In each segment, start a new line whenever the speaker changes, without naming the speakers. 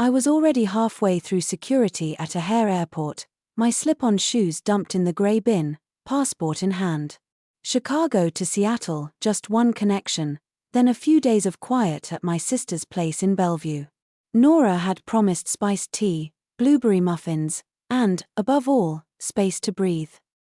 I was already halfway through security at O'Hare Airport, my slip-on shoes dumped in the grey bin, passport in hand. Chicago to Seattle, just one connection, then a few days of quiet at my sister's place in Bellevue. Nora had promised spiced tea, blueberry muffins, and, above all, space to breathe.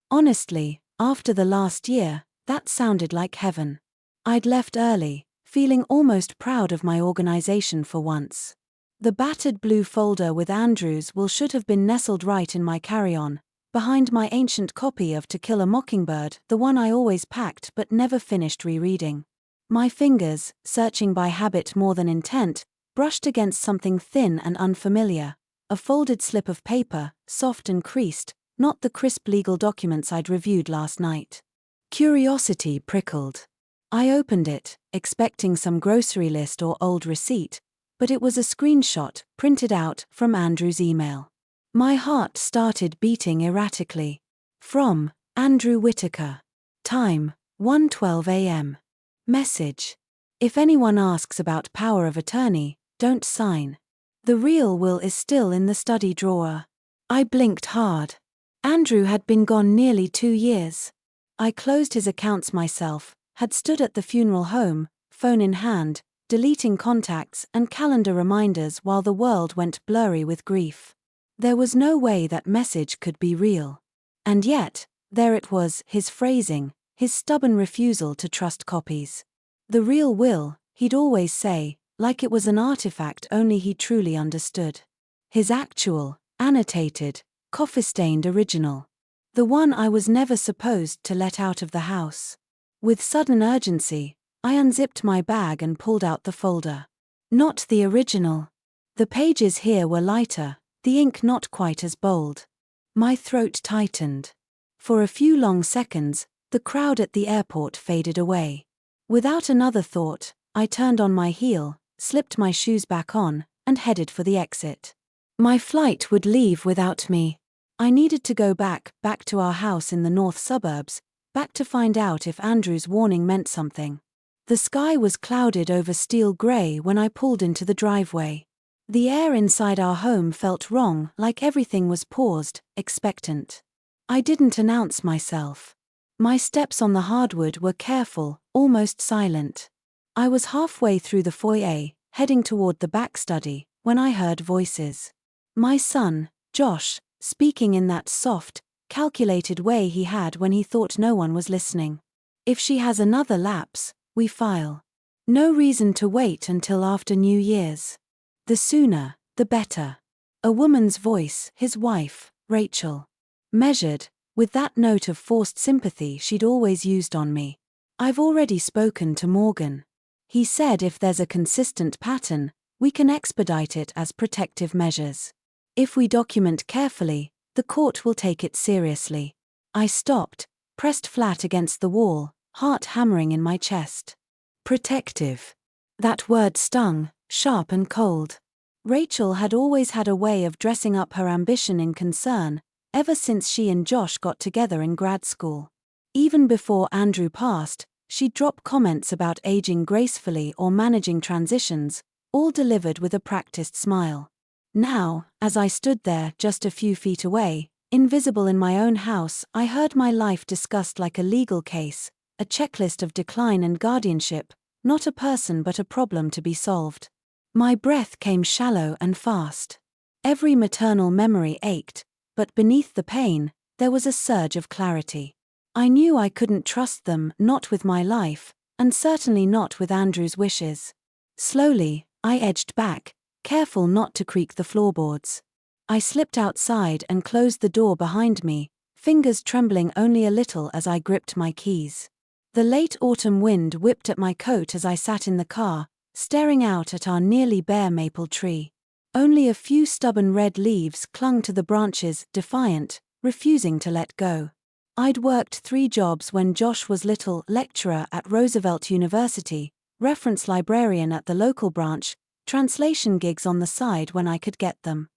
Honestly, after the last year, that sounded like heaven. I'd left early, feeling almost proud of my organization for once. The battered blue folder with Andrew's will should have been nestled right in my carry-on, behind my ancient copy of To Kill a Mockingbird, the one I always packed but never finished rereading. My fingers, searching by habit more than intent, brushed against something thin and unfamiliar, a folded slip of paper, soft and creased, not the crisp legal documents I'd reviewed last night. Curiosity prickled. I opened it, expecting some grocery list or old receipt, but it was a screenshot, printed out, from Andrew's email. My heart started beating erratically. From Andrew Whitaker. Time, 1:12 a.m. Message. If anyone asks about power of attorney, don't sign. The real will is still in the study drawer. I blinked hard. Andrew had been gone nearly 2 years. I closed his accounts myself, had stood at the funeral home, phone in hand, deleting contacts and calendar reminders while the world went blurry with grief. There was no way that message could be real. And yet, there it was, his phrasing, his stubborn refusal to trust copies. The real will, he'd always say, like it was an artifact only he truly understood. His actual, annotated, coffee-stained original. The one I was never supposed to let out of the house. With sudden urgency, I unzipped my bag and pulled out the folder. Not the original. The pages here were lighter, the ink not quite as bold. My throat tightened. For a few long seconds, the crowd at the airport faded away. Without another thought, I turned on my heel, slipped my shoes back on, and headed for the exit. My flight would leave without me. I needed to go back to our house in the north suburbs, back to find out if Andrew's warning meant something. The sky was clouded over steel grey when I pulled into the driveway. The air inside our home felt wrong, like everything was paused, expectant. I didn't announce myself. My steps on the hardwood were careful, almost silent. I was halfway through the foyer, heading toward the back study, when I heard voices. My son, Josh, speaking in that soft, calculated way he had when he thought no one was listening. If she has another lapse, we file. No reason to wait until after New Year's. The sooner, the better. A woman's voice, his wife, Rachel. Measured, with that note of forced sympathy she'd always used on me. I've already spoken to Morgan. He said if there's a consistent pattern, we can expedite it as protective measures. If we document carefully, the court will take it seriously. I stopped, pressed flat against the wall, heart hammering in my chest. Protective. That word stung, sharp and cold. Rachel had always had a way of dressing up her ambition in concern, ever since she and Josh got together in grad school. Even before Andrew passed, she'd drop comments about aging gracefully or managing transitions, all delivered with a practiced smile. Now, as I stood there just a few feet away, invisible in my own house, I heard my life discussed like a legal case, a checklist of decline and guardianship, not a person but a problem to be solved. My breath came shallow and fast. Every maternal memory ached, but beneath the pain, there was a surge of clarity. I knew I couldn't trust them, not with my life, and certainly not with Andrew's wishes. Slowly, I edged back, careful not to creak the floorboards. I slipped outside and closed the door behind me, fingers trembling only a little as I gripped my keys. The late autumn wind whipped at my coat as I sat in the car, staring out at our nearly bare maple tree. Only a few stubborn red leaves clung to the branches, defiant, refusing to let go. I'd worked 3 jobs when Josh was little: lecturer at Roosevelt University, reference librarian at the local branch, translation gigs on the side when I could get them.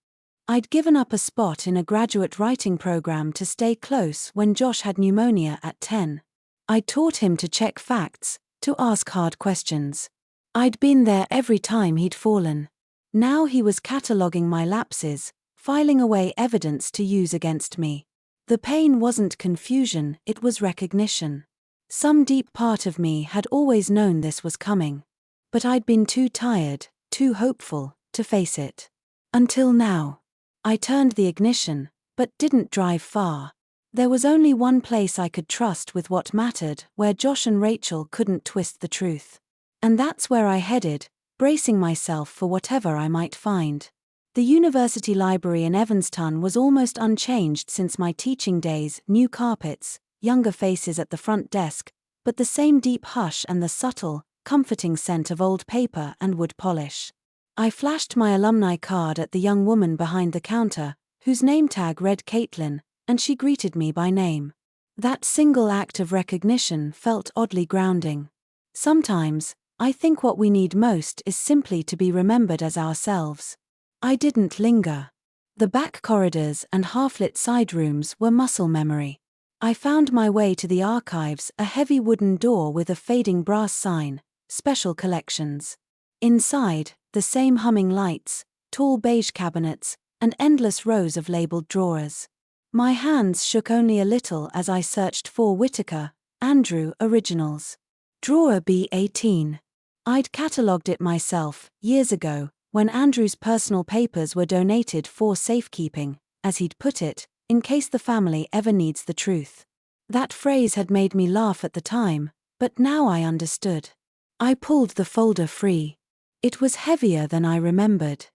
I'd given up a spot in a graduate writing program to stay close when Josh had pneumonia at 10. I taught him to check facts, to ask hard questions. I'd been there every time he'd fallen. Now he was cataloguing my lapses, filing away evidence to use against me. The pain wasn't confusion, it was recognition. Some deep part of me had always known this was coming. But I'd been too tired, too hopeful, to face it. Until now. I turned the ignition, but didn't drive far. There was only one place I could trust with what mattered, where Josh and Rachel couldn't twist the truth. And that's where I headed, bracing myself for whatever I might find. The university library in Evanston was almost unchanged since my teaching days, new carpets, younger faces at the front desk, but the same deep hush and the subtle, comforting scent of old paper and wood polish. I flashed my alumni card at the young woman behind the counter, whose name tag read Caitlin, and she greeted me by name. That single act of recognition felt oddly grounding. Sometimes, I think what we need most is simply to be remembered as ourselves. I didn't linger. The back corridors and half-lit side rooms were muscle memory. I found my way to the archives, a heavy wooden door with a fading brass sign, Special Collections. Inside, the same humming lights, tall beige cabinets, and endless rows of labeled drawers. My hands shook only a little as I searched for Whitaker, Andrew Originals. Drawer B18. I'd catalogued it myself, years ago, when Andrew's personal papers were donated for safekeeping, as he'd put it, in case the family ever needs the truth. That phrase had made me laugh at the time, but now I understood. I pulled the folder free. It was heavier than I remembered.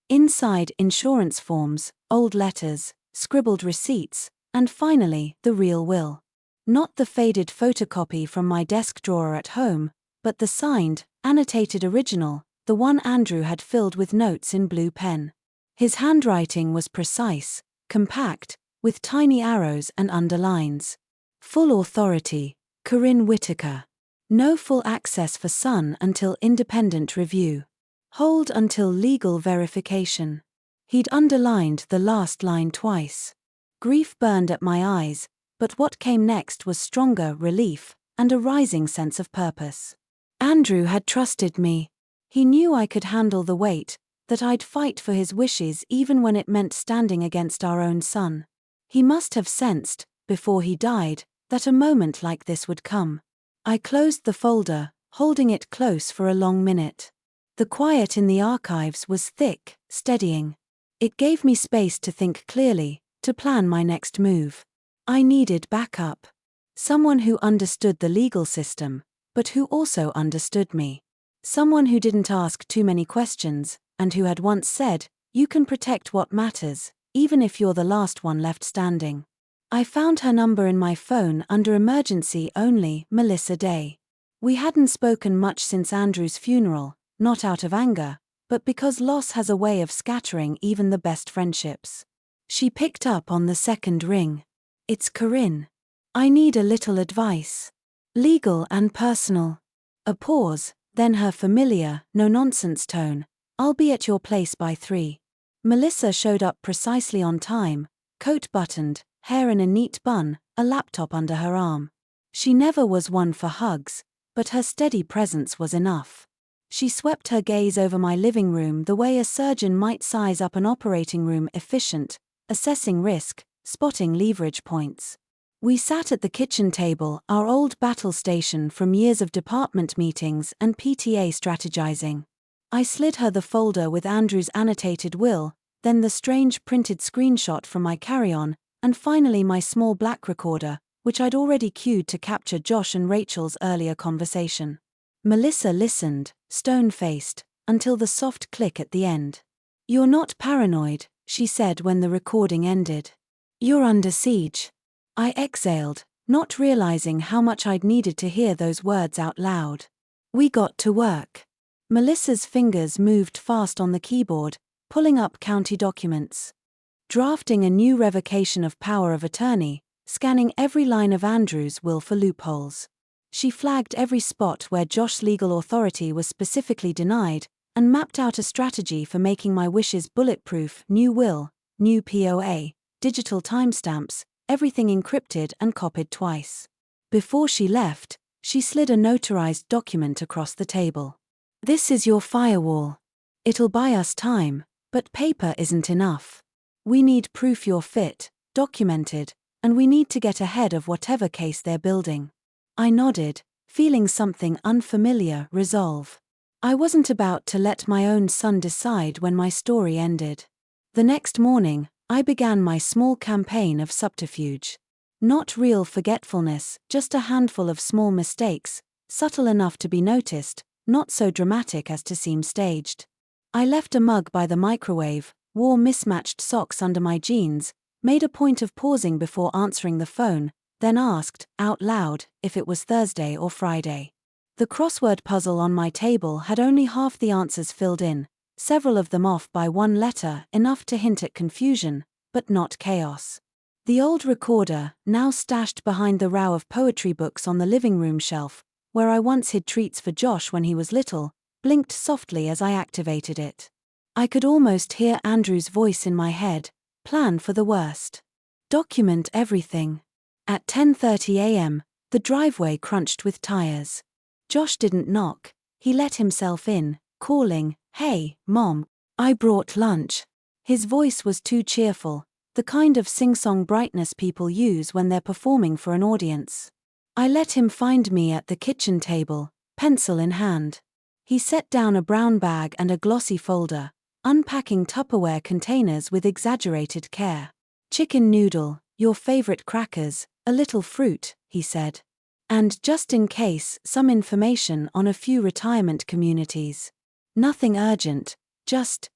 Inside, insurance forms, old letters, scribbled receipts, and finally, the real will. Not the faded photocopy from my desk drawer at home, but the signed, annotated original, the one Andrew had filled with notes in blue pen. His handwriting was precise, compact, with tiny arrows and underlines. Full authority, Corinne Whitaker. No full access for son until independent review. Hold until legal verification. He'd underlined the last line twice. Grief burned at my eyes, but what came next was stronger relief and a rising sense of purpose. Andrew had trusted me. He knew I could handle the weight, that I'd fight for his wishes even when it meant standing against our own son. He must have sensed, before he died, that a moment like this would come. I closed the folder, holding it close for a long minute. The quiet in the archives was thick, steadying. It gave me space to think clearly, to plan my next move. I needed backup. Someone who understood the legal system, but who also understood me. Someone who didn't ask too many questions, and who had once said, "You can protect what matters, even if you're the last one left standing." I found her number in my phone under emergency only, Melissa Day. We hadn't spoken much since Andrew's funeral, not out of anger, but because loss has a way of scattering even the best friendships. She picked up on the second ring. "It's Corinne. I need a little advice. Legal and personal." A pause, then her familiar, no-nonsense tone. "I'll be at your place by 3. Melissa showed up precisely on time, coat buttoned, hair in a neat bun, a laptop under her arm. She never was one for hugs, but her steady presence was enough. She swept her gaze over my living room the way a surgeon might size up an operating room, efficient, assessing risk, spotting leverage points. We sat at the kitchen table, our old battle station from years of department meetings and PTA strategizing. I slid her the folder with Andrew's annotated will, then the strange printed screenshot from my carry-on, and finally my small black recorder, which I'd already cued to capture Josh and Rachel's earlier conversation. Melissa listened, stone-faced, until the soft click at the end. "You're not paranoid," she said when the recording ended. "You're under siege." I exhaled, not realizing how much I'd needed to hear those words out loud. We got to work. Melissa's fingers moved fast on the keyboard, pulling up county documents. Drafting a new revocation of power of attorney, scanning every line of Andrew's will for loopholes. She flagged every spot where Josh's legal authority was specifically denied, and mapped out a strategy for making my wishes bulletproof: new will, new POA, digital timestamps, everything encrypted and copied twice. Before she left, she slid a notarized document across the table. "This is your firewall. It'll buy us time, but paper isn't enough. We need proof you're fit, documented, and we need to get ahead of whatever case they're building. I nodded, feeling something unfamiliar resolve. I wasn't about to let my own son decide when my story ended. The next morning, I began my small campaign of subterfuge. Not real forgetfulness, just a handful of small mistakes, subtle enough to be noticed, not so dramatic as to seem staged. I left a mug by the microwave, wore mismatched socks under my jeans, made a point of pausing before answering the phone, then asked, out loud, if it was Thursday or Friday. The crossword puzzle on my table had only half the answers filled in, several of them off by one letter, enough to hint at confusion, but not chaos. The old recorder, now stashed behind the row of poetry books on the living room shelf, where I once hid treats for Josh when he was little, blinked softly as I activated it. I could almost hear Andrew's voice in my head, plan for the worst. Document everything. At 10:30 a.m., the driveway crunched with tires. Josh didn't knock, he let himself in, calling, "Hey, Mom, I brought lunch." His voice was too cheerful, the kind of sing-song brightness people use when they're performing for an audience. I let him find me at the kitchen table, pencil in hand. He set down a brown bag and a glossy folder, unpacking Tupperware containers with exaggerated care. "Chicken noodle, your favorite crackers, a little fruit," he said. "And just in case, some information on a few retirement communities. Nothing urgent, just,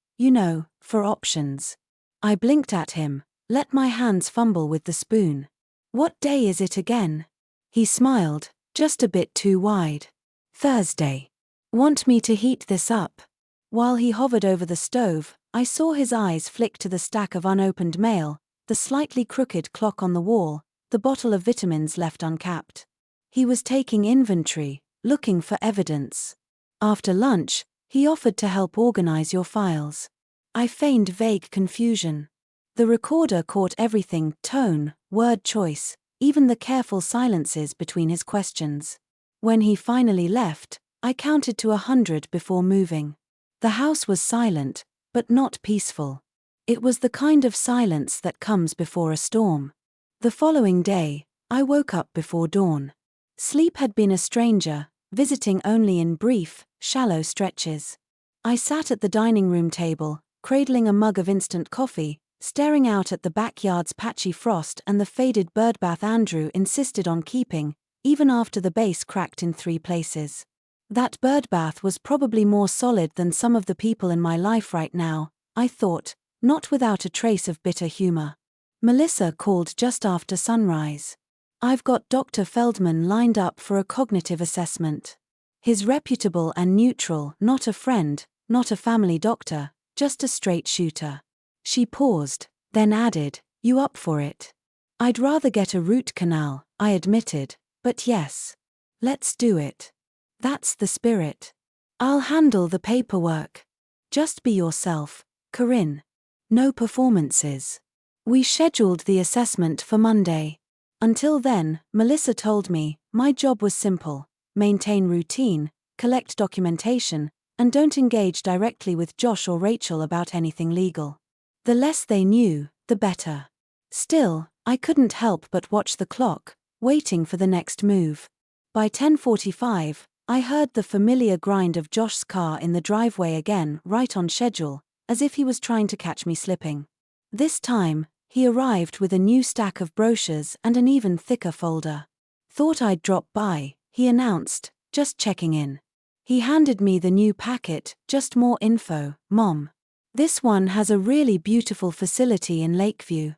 for options." I blinked at him, let my hands fumble with the spoon. "What day is it again?" He smiled, just a bit too wide. "Thursday. Want me to heat this up?" While he hovered over the stove, I saw his eyes flick to the stack of unopened mail, the slightly crooked clock on the wall, the bottle of vitamins left uncapped. He was taking inventory, looking for evidence. After lunch, he offered to help organize your files. I feigned vague confusion. The recorder caught everything: tone, word choice, even the careful silences between his questions. When he finally left, I counted to 100 before moving. The house was silent, but not peaceful. It was the kind of silence that comes before a storm. The following day, I woke up before dawn. Sleep had been a stranger, visiting only in brief, shallow stretches. I sat at the dining room table, cradling a mug of instant coffee, staring out at the backyard's patchy frost and the faded birdbath Andrew insisted on keeping, even after the base cracked in 3 places. That birdbath was probably more solid than some of the people in my life right now, I thought, not without a trace of bitter humor. Melissa called just after sunrise. "I've got Dr. Feldman lined up for a cognitive assessment. He's reputable and neutral, not a friend, not a family doctor, just a straight shooter." She paused, then added, "You up for it?" "I'd rather get a root canal," I admitted, "but yes. Let's do it. That's the spirit. I'll handle the paperwork. Just be yourself, Corinne. No performances." We scheduled the assessment for Monday. Until then, Melissa told me, my job was simple: maintain routine, collect documentation, and don't engage directly with Josh or Rachel about anything legal. The less they knew, the better. Still, I couldn't help but watch the clock, waiting for the next move. By 10:45, I heard the familiar grind of Josh's car in the driveway again, right on schedule, as if he was trying to catch me slipping. This time, he arrived with a new stack of brochures and an even thicker folder. "Thought I'd drop by," he announced, "just checking in." He handed me the new packet, "Just more info, Mom. This one has a really beautiful facility in Lakeview.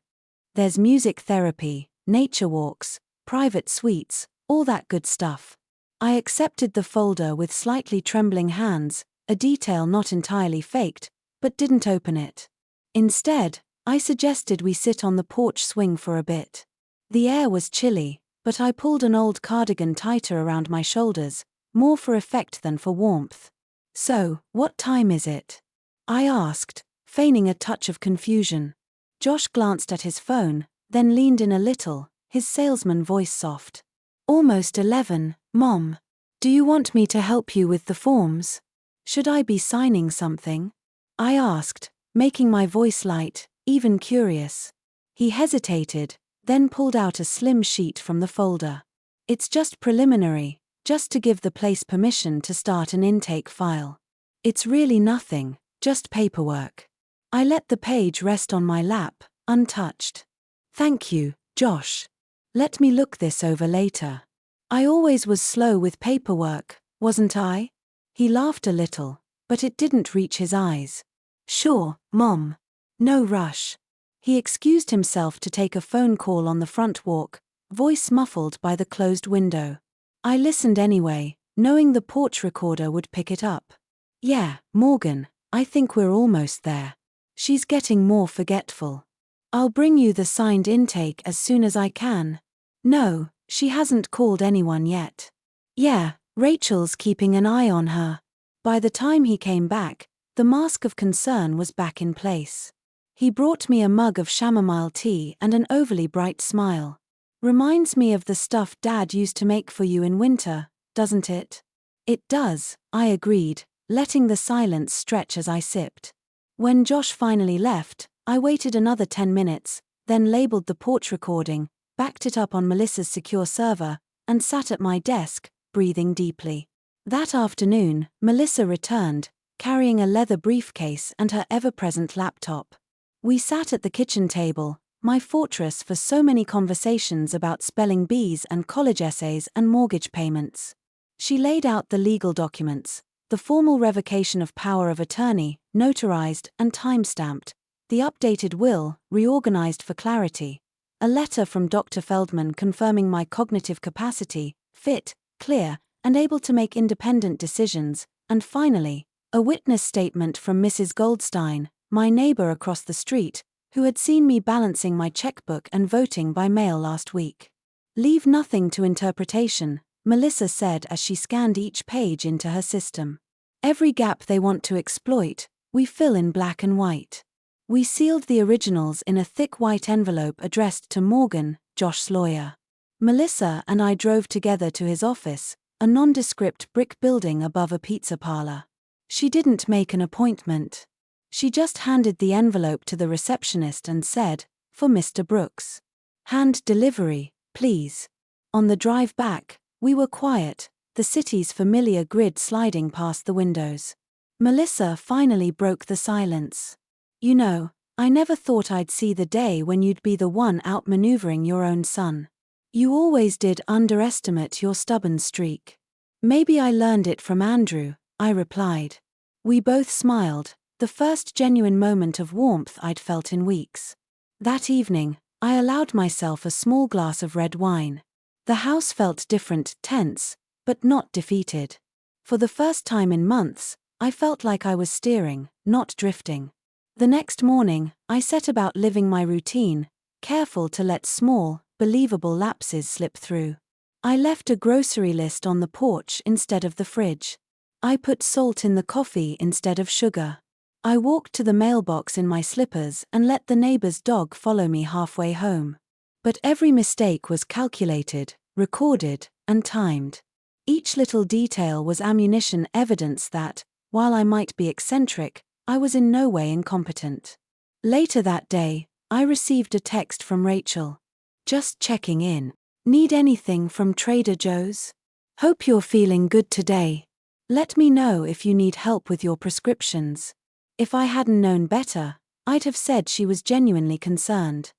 There's music therapy, nature walks, private suites, all that good stuff." I accepted the folder with slightly trembling hands, a detail not entirely faked, but didn't open it. Instead, I suggested we sit on the porch swing for a bit. The air was chilly, but I pulled an old cardigan tighter around my shoulders, more for effect than for warmth. "So, what time is it?" I asked, feigning a touch of confusion. Josh glanced at his phone, then leaned in a little, his salesman voice soft. "Almost 11, Mom. Do you want me to help you with the forms? Should I be signing something?" I asked, making my voice light, even curious. He hesitated, then pulled out a slim sheet from the folder. It's just preliminary, just to give the place permission to start an intake file. It's really nothing, just paperwork. I let the page rest on my lap, untouched. Thank you, Josh. Let me look this over later. I always was slow with paperwork, wasn't I? He laughed a little, but it didn't reach his eyes. Sure, Mom. No rush. He excused himself to take a phone call on the front walk, voice muffled by the closed window. I listened anyway, knowing the porch recorder would pick it up. Yeah, Morgan, I think we're almost there. She's getting more forgetful. I'll bring you the signed intake as soon as I can. No, she hasn't called anyone yet. Yeah, Rachel's keeping an eye on her. By the time he came back, the mask of concern was back in place. He brought me a mug of chamomile tea and an overly bright smile. Reminds me of the stuff Dad used to make for you in winter, doesn't it? It does, I agreed, letting the silence stretch as I sipped. When Josh finally left, I waited another 10 minutes, then labeled the porch recording, backed it up on Melissa's secure server, and sat at my desk, breathing deeply. That afternoon, Melissa returned, carrying a leather briefcase and her ever-present laptop. We sat at the kitchen table, my fortress for so many conversations about spelling bees and college essays and mortgage payments. She laid out the legal documents, the formal revocation of power of attorney, notarized and time-stamped, the updated will, reorganized for clarity, a letter from Dr. Feldman confirming my cognitive capacity, fit, clear, and able to make independent decisions, and finally, a witness statement from Mrs. Goldstein, my neighbor across the street, who had seen me balancing my checkbook and voting by mail last week. Leave nothing to interpretation, Melissa said as she scanned each page into her system. Every gap they want to exploit, we fill in black and white. We sealed the originals in a thick white envelope addressed to Morgan, Josh's lawyer. Melissa and I drove together to his office, a nondescript brick building above a pizza parlor. She didn't make an appointment. She just handed the envelope to the receptionist and said, "For Mr. Brooks. Hand delivery, please." On the drive back, we were quiet, the city's familiar grid sliding past the windows. Melissa finally broke the silence. You know, I never thought I'd see the day when you'd be the one outmaneuvering your own son. You always did underestimate your stubborn streak. Maybe I learned it from Andrew, I replied. We both smiled, the first genuine moment of warmth I'd felt in weeks. That evening, I allowed myself a small glass of red wine. The house felt different, tense, but not defeated. For the first time in months, I felt like I was steering, not drifting. The next morning, I set about living my routine, careful to let small, believable lapses slip through. I left a grocery list on the porch instead of the fridge. I put salt in the coffee instead of sugar. I walked to the mailbox in my slippers and let the neighbor's dog follow me halfway home. But every mistake was calculated, recorded, and timed. Each little detail was ammunition, evidence that, while I might be eccentric, I was in no way incompetent. Later that day, I received a text from Rachel. Just checking in. Need anything from Trader Joe's? Hope you're feeling good today. Let me know if you need help with your prescriptions. If I hadn't known better, I'd have said she was genuinely concerned.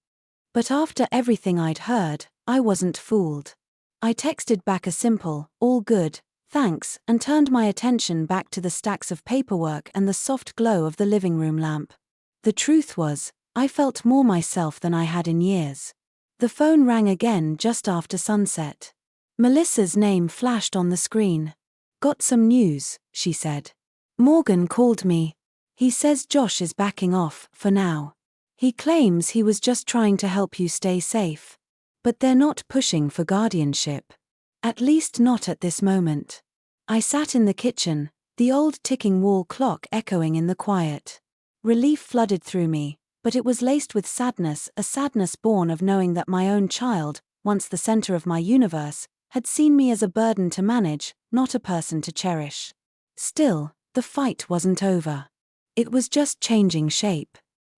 But after everything I'd heard, I wasn't fooled. I texted back a simple, "All good, thanks," and turned my attention back to the stacks of paperwork and the soft glow of the living room lamp. The truth was, I felt more myself than I had in years. The phone rang again just after sunset. Melissa's name flashed on the screen. "Got some news," she said. "Morgan called me. He says Josh is backing off, for now. He claims he was just trying to help you stay safe. But they're not pushing for guardianship. At least not at this moment." I sat in the kitchen, the old ticking wall clock echoing in the quiet. Relief flooded through me, but it was laced with sadness, a sadness born of knowing that my own child, once the center of my universe, had seen me as a burden to manage, not a person to cherish. Still, the fight wasn't over. It was just changing shape.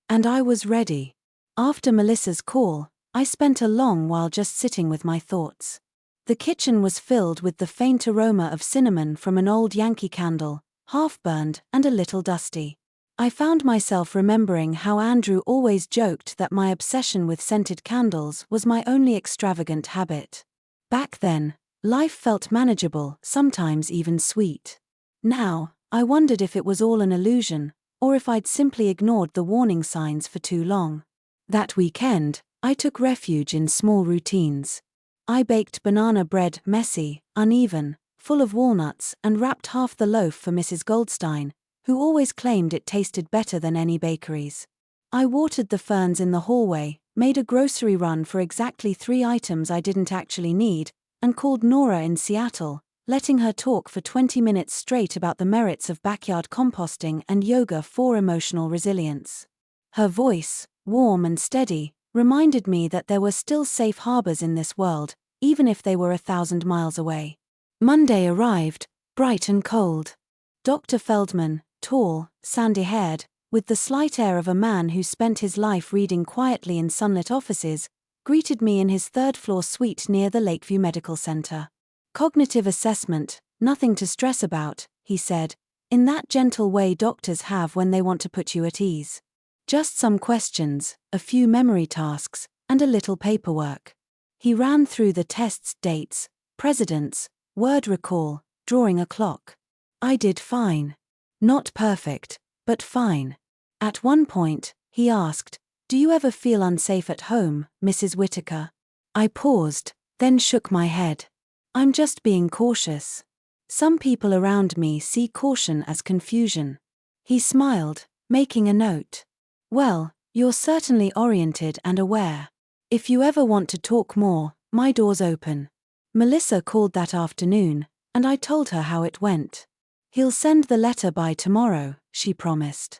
And I was ready. After Melissa's call, I spent a long while just sitting with my thoughts. The kitchen was filled with the faint aroma of cinnamon from an old Yankee candle, half-burned and a little dusty. I found myself remembering how Andrew always joked that my obsession with scented candles was my only extravagant habit. Back then, life felt manageable, sometimes even sweet. Now, I wondered if it was all an illusion, or if I'd simply ignored the warning signs for too long. That weekend, I took refuge in small routines. I baked banana bread, messy, uneven, full of walnuts, and wrapped half the loaf for Mrs. Goldstein, who always claimed it tasted better than any bakeries. I watered the ferns in the hallway, made a grocery run for exactly 3 items I didn't actually need, and called Nora in Seattle, letting her talk for 20 minutes straight about the merits of backyard composting and yoga for emotional resilience. Her voice, warm and steady, reminded me that there were still safe harbors in this world, even if they were 1,000 miles away. Monday arrived, bright and cold. Dr. Feldman, tall, sandy-haired, with the slight air of a man who spent his life reading quietly in sunlit offices, greeted me in his third-floor suite near the Lakeview Medical Center. "Cognitive assessment, nothing to stress about," he said, in that gentle way doctors have when they want to put you at ease. "Just some questions, a few memory tasks, and a little paperwork." He ran through the tests, dates, precedents, word recall, drawing a clock. I did fine. Not perfect, but fine. At one point, he asked, "Do you ever feel unsafe at home, Mrs. Whitaker?" I paused, then shook my head. "I'm just being cautious. Some people around me see caution as confusion." He smiled, making a note. "Well, you're certainly oriented and aware. If you ever want to talk more, my door's open." Melissa called that afternoon, and I told her how it went. "He'll send the letter by tomorrow," she promised.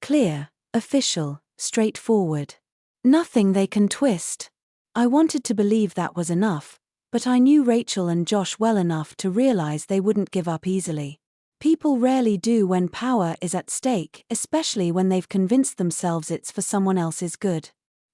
Clear, official, straightforward. Nothing they can twist. I wanted to believe that was enough, but I knew Rachel and Josh well enough to realize they wouldn't give up easily. People rarely do when power is at stake, especially when they've convinced themselves it's for someone else's good.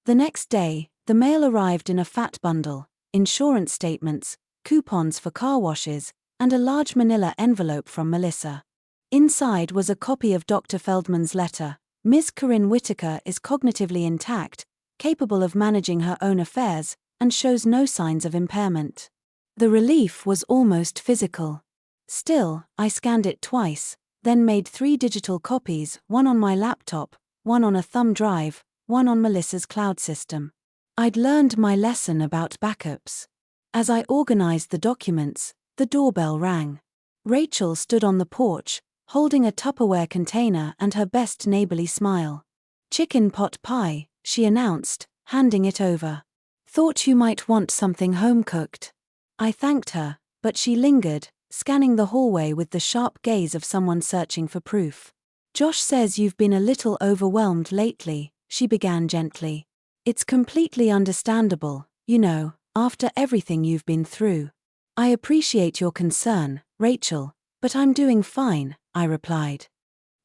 The next day, the mail arrived in a fat bundle: insurance statements, coupons for car washes, and a large manila envelope from Melissa. Inside was a copy of Dr. Feldman's letter. "Ms. Corinne Whitaker is cognitively intact, capable of managing her own affairs, and shows no signs of impairment." The relief was almost physical. Still, I scanned it twice, then made 3 digital copies, one on my laptop, one on a thumb drive, one on Melissa's cloud system. I'd learned my lesson about backups. As I organized the documents, the doorbell rang. Rachel stood on the porch, holding a Tupperware container and her best neighborly smile. "Chicken pot pie," she announced, handing it over. "Thought you might want something home-cooked." I thanked her, but she lingered, scanning the hallway with the sharp gaze of someone searching for proof. "Josh says you've been a little overwhelmed lately," she began gently. "It's completely understandable, you know, after everything you've been through." "I appreciate your concern, Rachel, but I'm doing fine," I replied.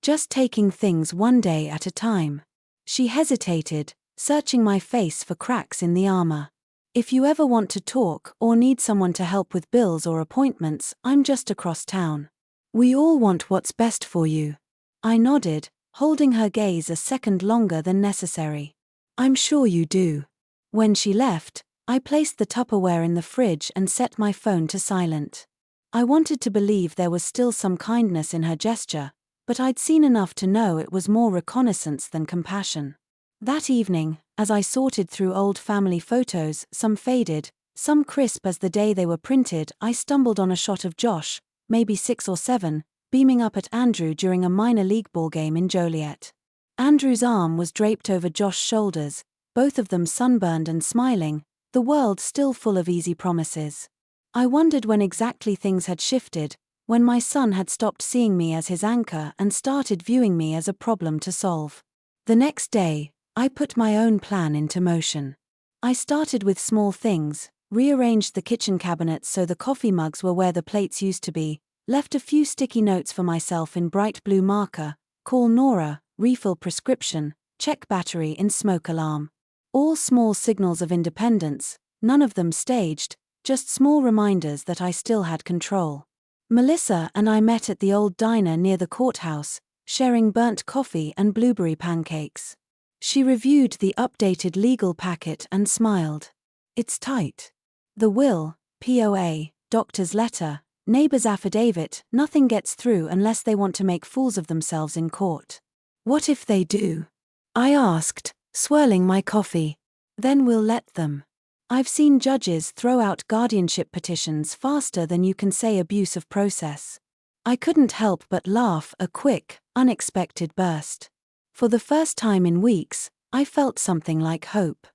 "Just taking things one day at a time." She hesitated, searching my face for cracks in the armor. "If you ever want to talk or need someone to help with bills or appointments, I'm just across town." "We all want what's best for you." I nodded, holding her gaze a second longer than necessary. "I'm sure you do." When she left, I placed the Tupperware in the fridge and set my phone to silent. I wanted to believe there was still some kindness in her gesture, but I'd seen enough to know it was more reconnaissance than compassion. That evening, as I sorted through old family photos, some faded, some crisp as the day they were printed, I stumbled on a shot of Josh, maybe 6 or 7, beaming up at Andrew during a minor league ball game in Joliet. Andrew's arm was draped over Josh's shoulders, both of them sunburned and smiling, the world still full of easy promises. I wondered when exactly things had shifted, when my son had stopped seeing me as his anchor and started viewing me as a problem to solve. The next day, I put my own plan into motion. I started with small things, rearranged the kitchen cabinets so the coffee mugs were where the plates used to be, left a few sticky notes for myself in bright blue marker: "Call Nora, refill prescription, check battery in smoke alarm. All small signals of independence, none of them staged, just small reminders that I still had control. Melissa and I met at the old diner near the courthouse, sharing burnt coffee and blueberry pancakes. She reviewed the updated legal packet and smiled. It's tight. The will, POA, doctor's letter, neighbor's affidavit, nothing gets through unless they want to make fools of themselves in court. What if they do? I asked, swirling my coffee. Then we'll let them. I've seen judges throw out guardianship petitions faster than you can say abuse of process. I couldn't help but laugh, a quick, unexpected burst. For the first time in weeks, I felt something like hope.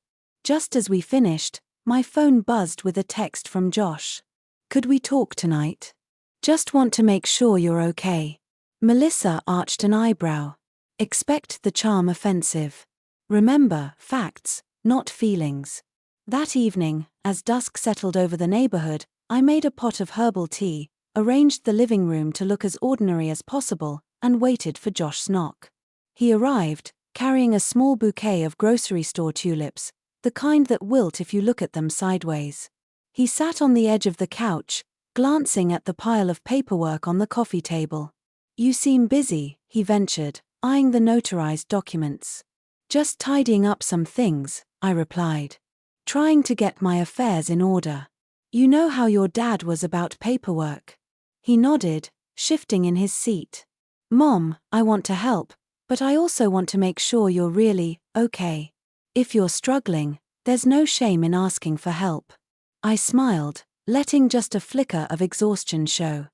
Just as we finished, my phone buzzed with a text from Josh. Could we talk tonight? Just want to make sure you're okay. Melissa arched an eyebrow. Expect the charm offensive. Remember, facts, not feelings. That evening, as dusk settled over the neighborhood, I made a pot of herbal tea, arranged the living room to look as ordinary as possible, and waited for Josh's knock. He arrived, carrying a small bouquet of grocery store tulips, the kind that wilt if you look at them sideways. He sat on the edge of the couch, glancing at the pile of paperwork on the coffee table. You seem busy, he ventured, eyeing the notarized documents. Just tidying up some things, I replied. Trying to get my affairs in order. You know how your dad was about paperwork. He nodded, shifting in his seat. Mom, I want to help, but I also want to make sure you're really okay. If you're struggling, there's no shame in asking for help. I smiled, letting just a flicker of exhaustion show.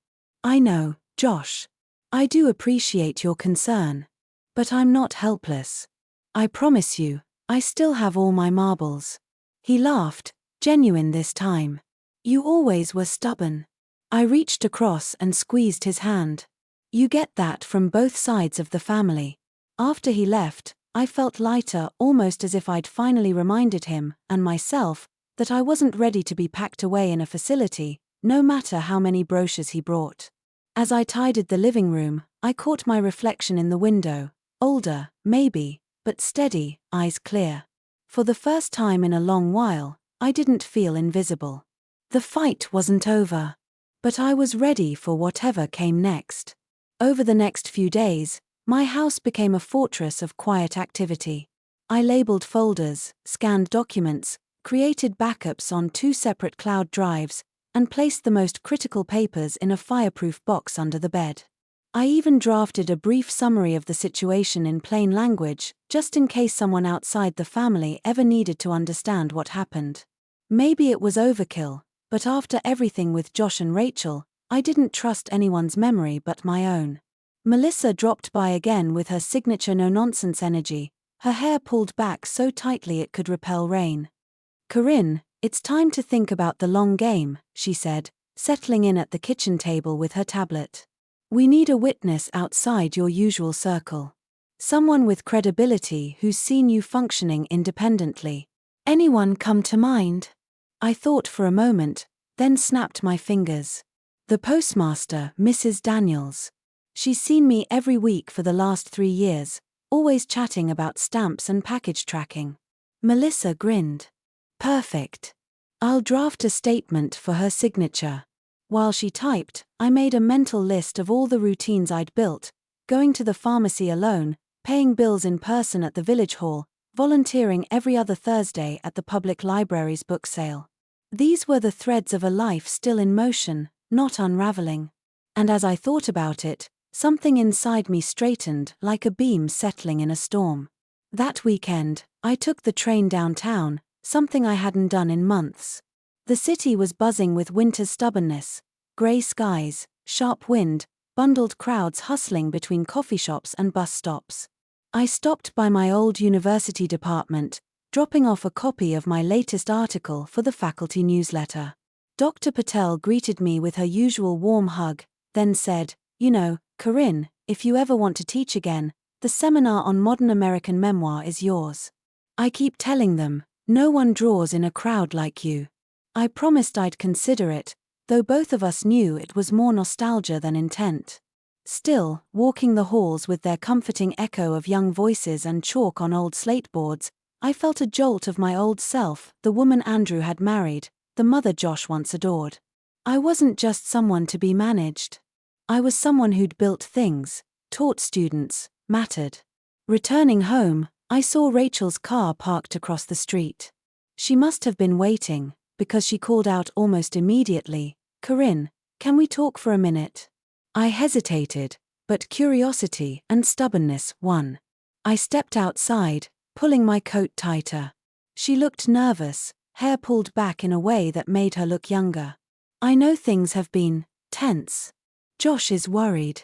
I know, Josh. I do appreciate your concern. But I'm not helpless. I promise you, I still have all my marbles. He laughed, genuine this time. You always were stubborn. I reached across and squeezed his hand. You get that from both sides of the family. After he left, I felt lighter, almost as if I'd finally reminded him, and myself, that I wasn't ready to be packed away in a facility, no matter how many brochures he brought. As I tidied the living room, I caught my reflection in the window, older, maybe, but steady, eyes clear. For the first time in a long while, I didn't feel invisible. The fight wasn't over. But I was ready for whatever came next. Over the next few days, my house became a fortress of quiet activity. I labeled folders, scanned documents, created backups on 2 separate cloud drives, and placed the most critical papers in a fireproof box under the bed. I even drafted a brief summary of the situation in plain language, just in case someone outside the family ever needed to understand what happened. Maybe it was overkill, but after everything with Josh and Rachel, I didn't trust anyone's memory but my own. Melissa dropped by again with her signature no-nonsense energy, her hair pulled back so tightly it could repel rain. Corinne, it's time to think about the long game, she said, settling in at the kitchen table with her tablet. We need a witness outside your usual circle. Someone with credibility who's seen you functioning independently. Anyone come to mind? I thought for a moment, then snapped my fingers. The postmaster, Mrs. Daniels. She's seen me every week for the last 3 years, always chatting about stamps and package tracking. Melissa grinned. Perfect. I'll draft a statement for her signature. While she typed, I made a mental list of all the routines I'd built, going to the pharmacy alone, paying bills in person at the village hall, volunteering every other Thursday at the public library's book sale. These were the threads of a life still in motion, not unraveling. And as I thought about it, something inside me straightened like a beam settling in a storm. That weekend, I took the train downtown, something I hadn't done in months. The city was buzzing with winter's stubbornness, grey skies, sharp wind, bundled crowds hustling between coffee shops and bus stops. I stopped by my old university department, dropping off a copy of my latest article for the faculty newsletter. Dr. Patel greeted me with her usual warm hug, then said, "You know, Corinne, if you ever want to teach again, the seminar on modern American memoir is yours. I keep telling them, no one draws in a crowd like you." I promised I'd consider it, though both of us knew it was more nostalgia than intent. Still, walking the halls with their comforting echo of young voices and chalk on old slate boards, I felt a jolt of my old self, the woman Andrew had married, the mother Josh once adored. I wasn't just someone to be managed. I was someone who'd built things, taught students, mattered. Returning home, I saw Rachel's car parked across the street. She must have been waiting, because she called out almost immediately, "Corinne, can we talk for a minute?" I hesitated, but curiosity and stubbornness won. I stepped outside, pulling my coat tighter. She looked nervous, hair pulled back in a way that made her look younger. "I know things have been tense. Josh is worried.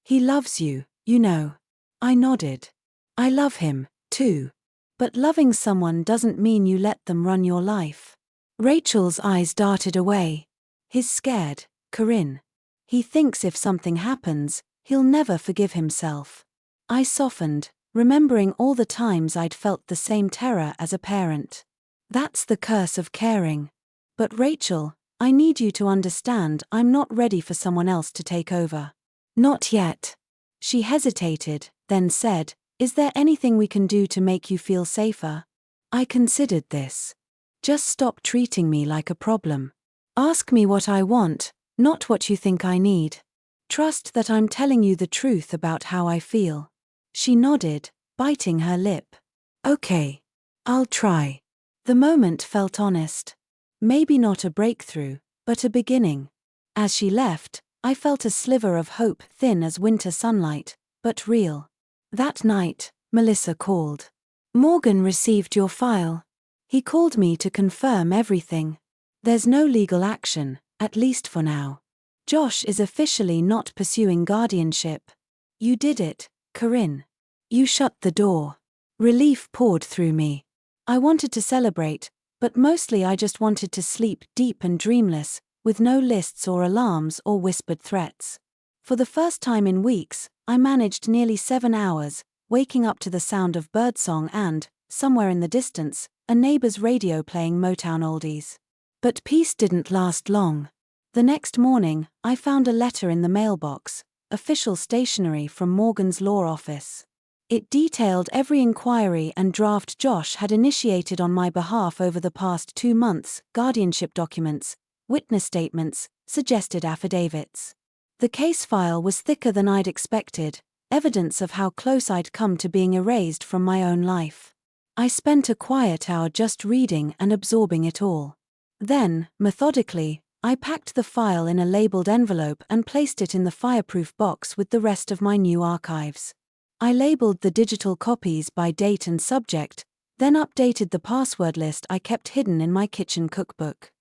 He loves you, you know." I nodded. "I love him, too. But loving someone doesn't mean you let them run your life." Rachel's eyes darted away. "He's scared, Corinne. He thinks if something happens, he'll never forgive himself." I softened, remembering all the times I'd felt the same terror as a parent. "That's the curse of caring. But Rachel, I need you to understand I'm not ready for someone else to take over." "Not yet." She hesitated, then said, "Is there anything we can do to make you feel safer?" I considered this. "Just stop treating me like a problem. Ask me what I want, not what you think I need. Trust that I'm telling you the truth about how I feel." She nodded, biting her lip. "Okay. I'll try." The moment felt honest. Maybe not a breakthrough, but a beginning. As she left, I felt a sliver of hope, thin as winter sunlight, but real. That night, Melissa called. "Morgan received your file. He called me to confirm everything. There's no legal action, at least for now. Josh is officially not pursuing guardianship. You did it, Corinne. You shut the door." Relief poured through me. I wanted to celebrate, but mostly I just wanted to sleep deep and dreamless, with no lists or alarms or whispered threats. For the first time in weeks, I managed nearly 7 hours, waking up to the sound of birdsong and, somewhere in the distance, a neighbor's radio playing Motown oldies. But peace didn't last long. The next morning, I found a letter in the mailbox, official stationery from Morgan's law office. It detailed every inquiry and draft Josh had initiated on my behalf over the past 2 months, guardianship documents, witness statements, suggested affidavits. The case file was thicker than I'd expected, evidence of how close I'd come to being erased from my own life. I spent a quiet hour just reading and absorbing it all. Then, methodically, I packed the file in a labeled envelope and placed it in the fireproof box with the rest of my new archives. I labeled the digital copies by date and subject, then updated the password list I kept hidden in my kitchen cookbook.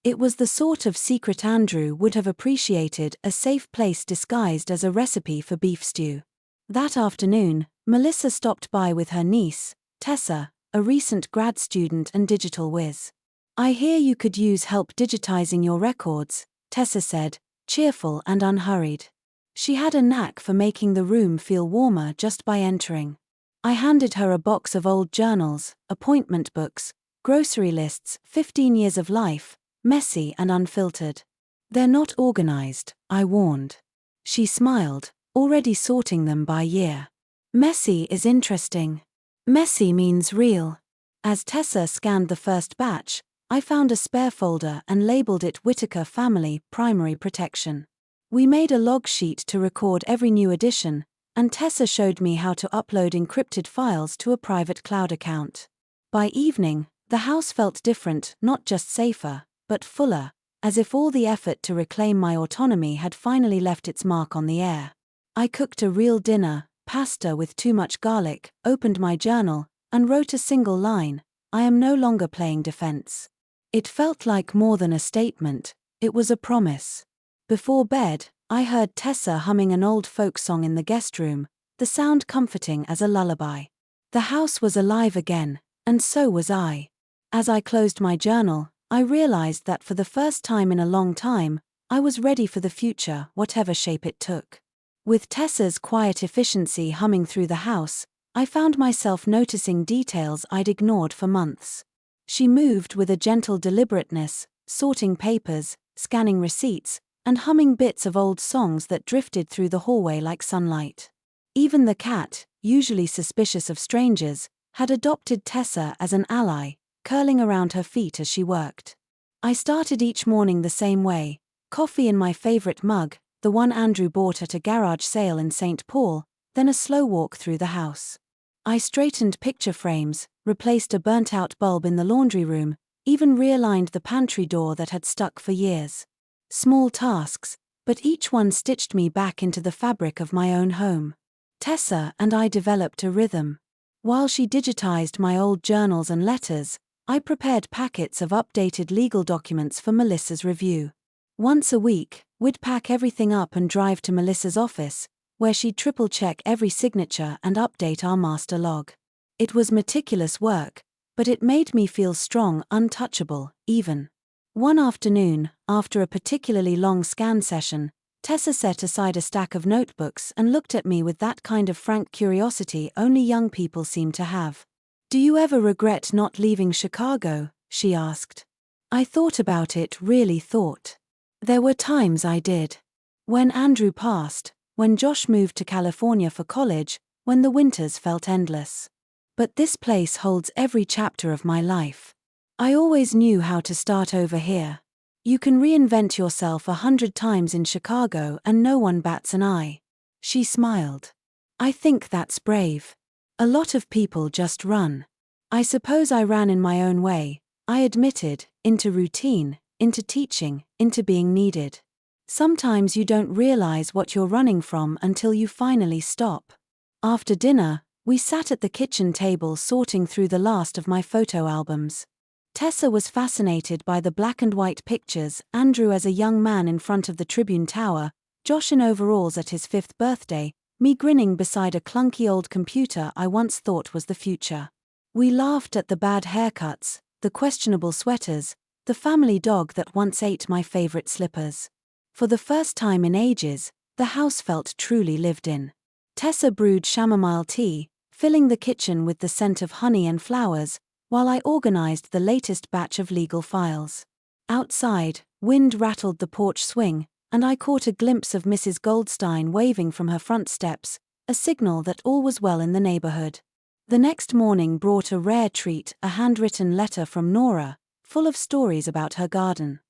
It was the sort of secret Andrew would have appreciated, a safe place disguised as a recipe for beef stew. That afternoon, Melissa stopped by with her niece, Tessa, a recent grad student and digital whiz. "I hear you could use help digitizing your records," Tessa said, cheerful and unhurried. She had a knack for making the room feel warmer just by entering. I handed her a box of old journals, appointment books, grocery lists, 15 years of life, messy and unfiltered. "They're not organized," I warned. She smiled, already sorting them by year. "Messy is interesting. Messy means real." As Tessa scanned the first batch, I found a spare folder and labeled it Whitaker Family Primary Protection. We made a log sheet to record every new addition, and Tessa showed me how to upload encrypted files to a private cloud account. By evening, the house felt different, not just safer, but fuller, as if all the effort to reclaim my autonomy had finally left its mark on the air. I cooked a real dinner, pasta with too much garlic, opened my journal, and wrote a single line: "I am no longer playing defense." It felt like more than a statement, it was a promise. Before bed, I heard Tessa humming an old folk song in the guest room, the sound comforting as a lullaby. The house was alive again, and so was I. As I closed my journal, I realized that for the first time in a long time, I was ready for the future, whatever shape it took. With Tessa's quiet efficiency humming through the house, I found myself noticing details I'd ignored for months. She moved with a gentle deliberateness, sorting papers, scanning receipts, and humming bits of old songs that drifted through the hallway like sunlight. Even the cat, usually suspicious of strangers, had adopted Tessa as an ally, curling around her feet as she worked. I started each morning the same way, coffee in my favorite mug, the one Andrew bought at a garage sale in St. Paul, then a slow walk through the house. I straightened picture frames, replaced a burnt-out bulb in the laundry room, even realigned the pantry door that had stuck for years. Small tasks, but each one stitched me back into the fabric of my own home. Tessa and I developed a rhythm. While she digitized my old journals and letters, I prepared packets of updated legal documents for Melissa's review. Once a week, we'd pack everything up and drive to Melissa's office, where she'd triple-check every signature and update our master log. It was meticulous work, but it made me feel strong, untouchable, even. One afternoon, after a particularly long scan session, Tessa set aside a stack of notebooks and looked at me with that kind of frank curiosity only young people seem to have. "Do you ever regret not leaving Chicago?" she asked. I thought about it, really thought. There were times I did. When Andrew passed, when Josh moved to California for college, when the winters felt endless. But this place holds every chapter of my life. I always knew how to start over here. You can reinvent yourself 100 times in Chicago and no one bats an eye. She smiled. I think that's brave. A lot of people just run. I suppose I ran in my own way, I admitted, into routine, into teaching, into being needed. Sometimes you don't realize what you're running from until you finally stop. After dinner, we sat at the kitchen table sorting through the last of my photo albums. Tessa was fascinated by the black and white pictures, Andrew as a young man in front of the Tribune Tower, Josh in overalls at his 5th birthday, me grinning beside a clunky old computer I once thought was the future. We laughed at the bad haircuts, the questionable sweaters, the family dog that once ate my favorite slippers. For the first time in ages, the house felt truly lived in. Tessa brewed chamomile tea, filling the kitchen with the scent of honey and flowers, while I organized the latest batch of legal files. Outside, wind rattled the porch swing, and I caught a glimpse of Mrs. Goldstein waving from her front steps, a signal that all was well in the neighborhood. The next morning brought a rare treat, a handwritten letter from Nora, full of stories about her garden,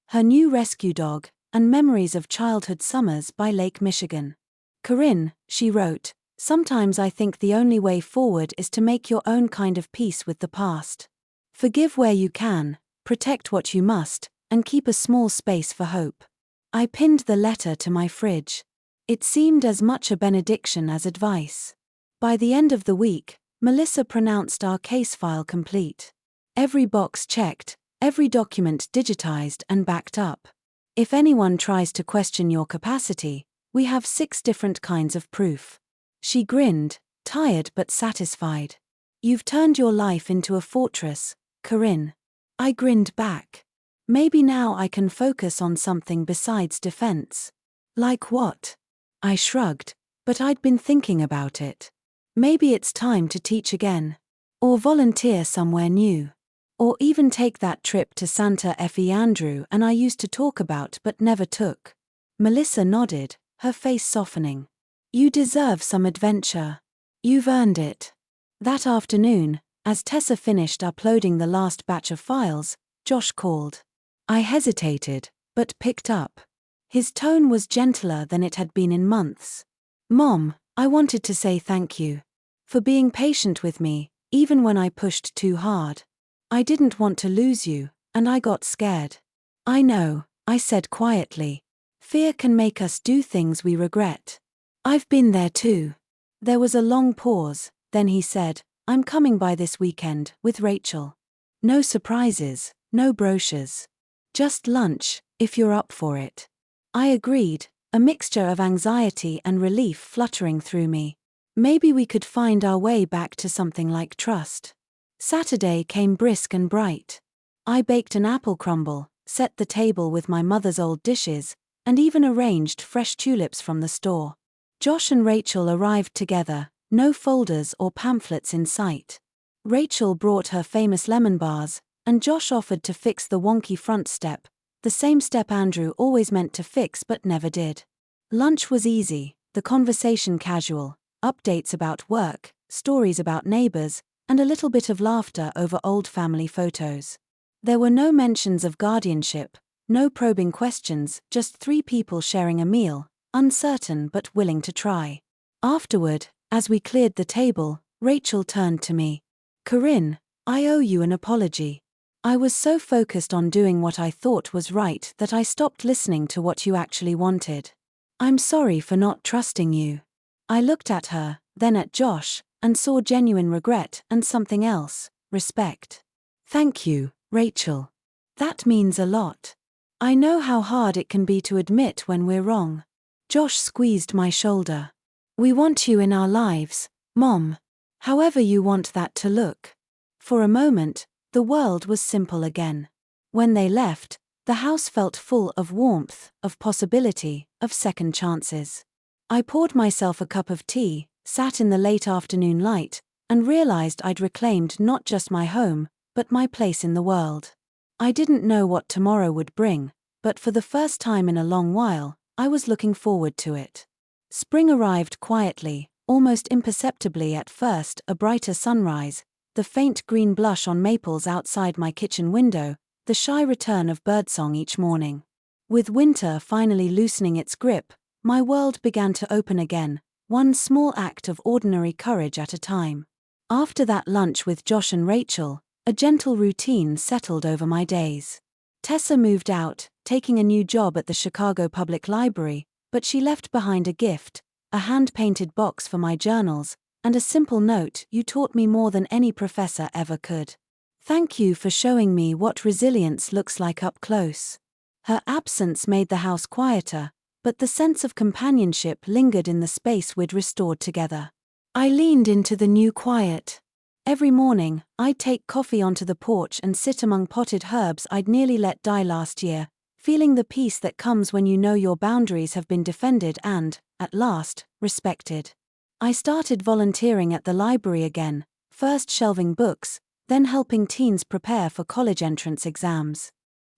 her new rescue dog, and memories of childhood summers by Lake Michigan. "Corinne," she wrote, "sometimes I think the only way forward is to make your own kind of peace with the past. Forgive where you can, protect what you must, and keep a small space for hope." I pinned the letter to my fridge. It seemed as much a benediction as advice. By the end of the week, Melissa pronounced our case file complete. Every box checked, every document digitized and backed up. If anyone tries to question your capacity, we have 6 different kinds of proof. She grinned, tired but satisfied. "You've turned your life into a fortress, Corinne." I grinned back. Maybe now I can focus on something besides defense. Like what? I shrugged, but I'd been thinking about it. Maybe it's time to teach again. Or volunteer somewhere new. Or even take that trip to Santa Fe Andrew and I used to talk about but never took. Melissa nodded, her face softening. "You deserve some adventure. You've earned it." That afternoon, as Tessa finished uploading the last batch of files, Josh called. I hesitated, but picked up. His tone was gentler than it had been in months. "Mom, I wanted to say thank you. For being patient with me, even when I pushed too hard. I didn't want to lose you, and I got scared." "I know," I said quietly. "Fear can make us do things we regret. I've been there too." There was a long pause, then he said, "I'm coming by this weekend, with Rachel. No surprises, no brochures. Just lunch, if you're up for it." I agreed, a mixture of anxiety and relief fluttering through me. Maybe we could find our way back to something like trust. Saturday came brisk and bright. I baked an apple crumble, set the table with my mother's old dishes, and even arranged fresh tulips from the store. Josh and Rachel arrived together, no folders or pamphlets in sight. Rachel brought her famous lemon bars, and Josh offered to fix the wonky front step, The same step Andrew always meant to fix but never did. Lunch was easy, the conversation casual, updates about work, stories about neighbors, and a little bit of laughter over old family photos. There were no mentions of guardianship, no probing questions, just three people sharing a meal, uncertain but willing to try. Afterward, as we cleared the table, Rachel turned to me. "Corinne, I owe you an apology. I was so focused on doing what I thought was right that I stopped listening to what you actually wanted. I'm sorry for not trusting you." I looked at her, then at Josh, and saw genuine regret and something else, respect. "Thank you, Rachel. That means a lot. I know how hard it can be to admit when we're wrong." Josh squeezed my shoulder. "We want you in our lives, Mom. However you want that to look." For a moment, the world was simple again. When they left, the house felt full of warmth, of possibility, of second chances. I poured myself a cup of tea, sat in the late afternoon light, and realized I'd reclaimed not just my home, but my place in the world. I didn't know what tomorrow would bring, but for the first time in a long while, I was looking forward to it. Spring arrived quietly, almost imperceptibly at first, a brighter sunrise, the faint green blush on maples outside my kitchen window, the shy return of birdsong each morning. With winter finally loosening its grip, my world began to open again, one small act of ordinary courage at a time. After that lunch with Josh and Rachel, a gentle routine settled over my days. Tessa moved out, taking a new job at the Chicago Public Library, but she left behind a gift, a hand-painted box for my journals, and a simple note: "You taught me more than any professor ever could. Thank you for showing me what resilience looks like up close." Her absence made the house quieter, but the sense of companionship lingered in the space we'd restored together. I leaned into the new quiet. Every morning, I'd take coffee onto the porch and sit among potted herbs I'd nearly let die last year, feeling the peace that comes when you know your boundaries have been defended and, at last, respected. I started volunteering at the library again, first shelving books, then helping teens prepare for college entrance exams.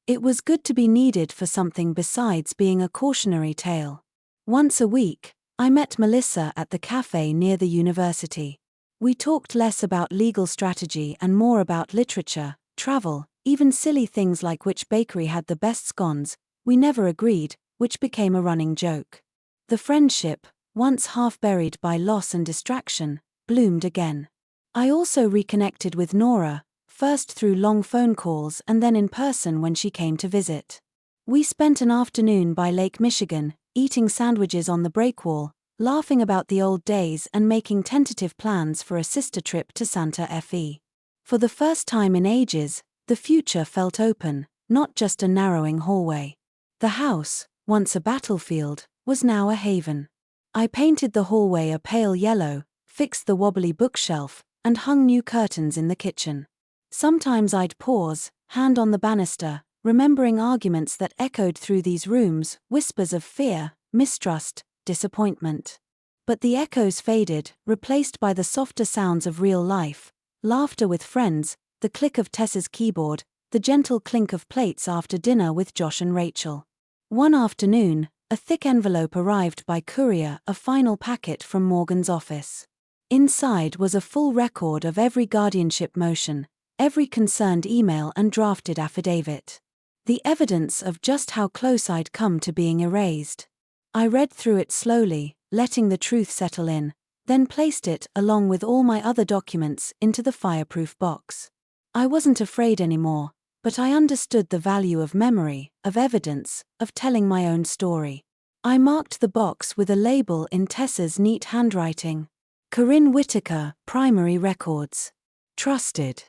It was good to be needed for something besides being a cautionary tale. Once a week, I met Melissa at the cafe near the university. We talked less about legal strategy and more about literature, travel, even silly things like which bakery had the best scones. We never agreed, which became a running joke. The friendship, once half buried by loss and distraction, bloomed again. I also reconnected with Nora, first through long phone calls and then in person when she came to visit. We spent an afternoon by Lake Michigan, eating sandwiches on the breakwall, laughing about the old days and making tentative plans for a sister trip to Santa Fe. For the first time in ages, the future felt open, not just a narrowing hallway. The house, once a battlefield, was now a haven. I painted the hallway a pale yellow, fixed the wobbly bookshelf, and hung new curtains in the kitchen. Sometimes I'd pause, hand on the banister, remembering arguments that echoed through these rooms, whispers of fear, mistrust, disappointment. But the echoes faded, replaced by the softer sounds of real life, laughter with friends, the click of Tessa's keyboard, the gentle clink of plates after dinner with Josh and Rachel. One afternoon, a thick envelope arrived by courier, a final packet from Morgan's office. Inside was a full record of every guardianship motion, every concerned email and drafted affidavit. The evidence of just how close I'd come to being erased. I read through it slowly, letting the truth settle in, then placed it, along with all my other documents, into the fireproof box. I wasn't afraid anymore, but I understood the value of memory, of evidence, of telling my own story. I marked the box with a label in Tessa's neat handwriting. Corinne Whitaker, Primary Records. Trusted.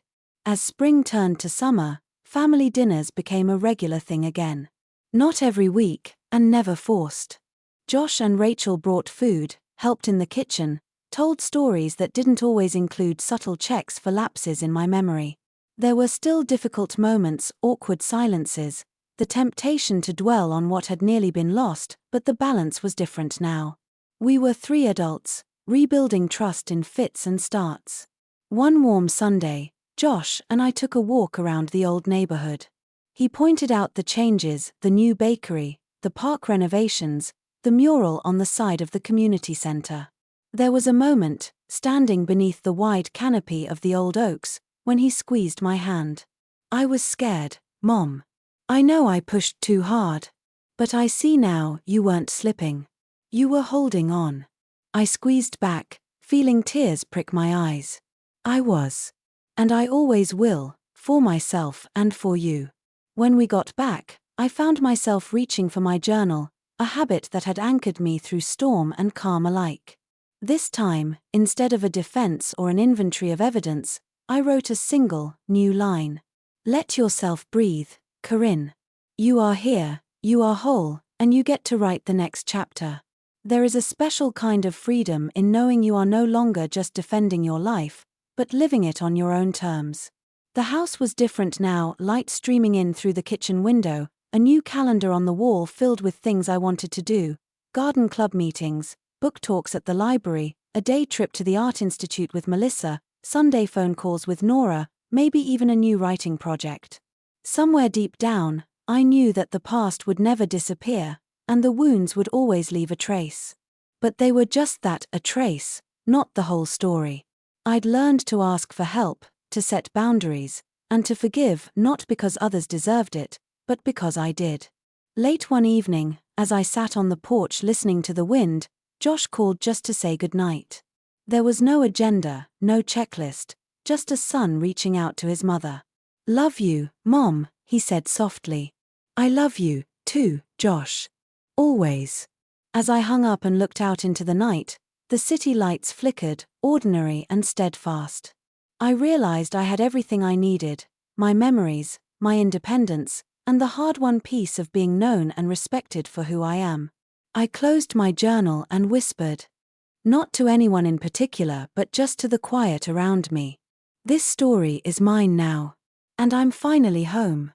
As spring turned to summer, family dinners became a regular thing again. Not every week, and never forced. Josh and Rachel brought food, helped in the kitchen, told stories that didn't always include subtle checks for lapses in my memory. There were still difficult moments, awkward silences, the temptation to dwell on what had nearly been lost, but the balance was different now. We were three adults, rebuilding trust in fits and starts. One warm Sunday, Josh and I took a walk around the old neighborhood. He pointed out the changes, the new bakery, the park renovations, the mural on the side of the community center. There was a moment, standing beneath the wide canopy of the old oaks, when he squeezed my hand. I was scared, Mom. I know I pushed too hard. But I see now you weren't slipping. You were holding on. I squeezed back, feeling tears prick my eyes. I was. And I always will, for myself and for you. When we got back, I found myself reaching for my journal, a habit that had anchored me through storm and calm alike. This time, instead of a defense or an inventory of evidence, I wrote a single, new line. Let yourself breathe, Corinne. You are here, you are whole, and you get to write the next chapter. There is a special kind of freedom in knowing you are no longer just defending your life, but living it on your own terms. The house was different now, light streaming in through the kitchen window, a new calendar on the wall filled with things I wanted to do, garden club meetings, book talks at the library, a day trip to the Art Institute with Melissa, Sunday phone calls with Nora, maybe even a new writing project. Somewhere deep down, I knew that the past would never disappear, and the wounds would always leave a trace. But they were just that, a trace, not the whole story. I'd learned to ask for help, to set boundaries, and to forgive not because others deserved it, but because I did. Late one evening, as I sat on the porch listening to the wind, Josh called just to say goodnight. There was no agenda, no checklist, just a son reaching out to his mother. Love you, Mom, he said softly. I love you, too, Josh. Always. As I hung up and looked out into the night, the city lights flickered, ordinary and steadfast. I realized I had everything I needed, my memories, my independence, and the hard-won peace of being known and respected for who I am. I closed my journal and whispered. Not to anyone in particular, but just to the quiet around me. This story is mine now. And I'm finally home.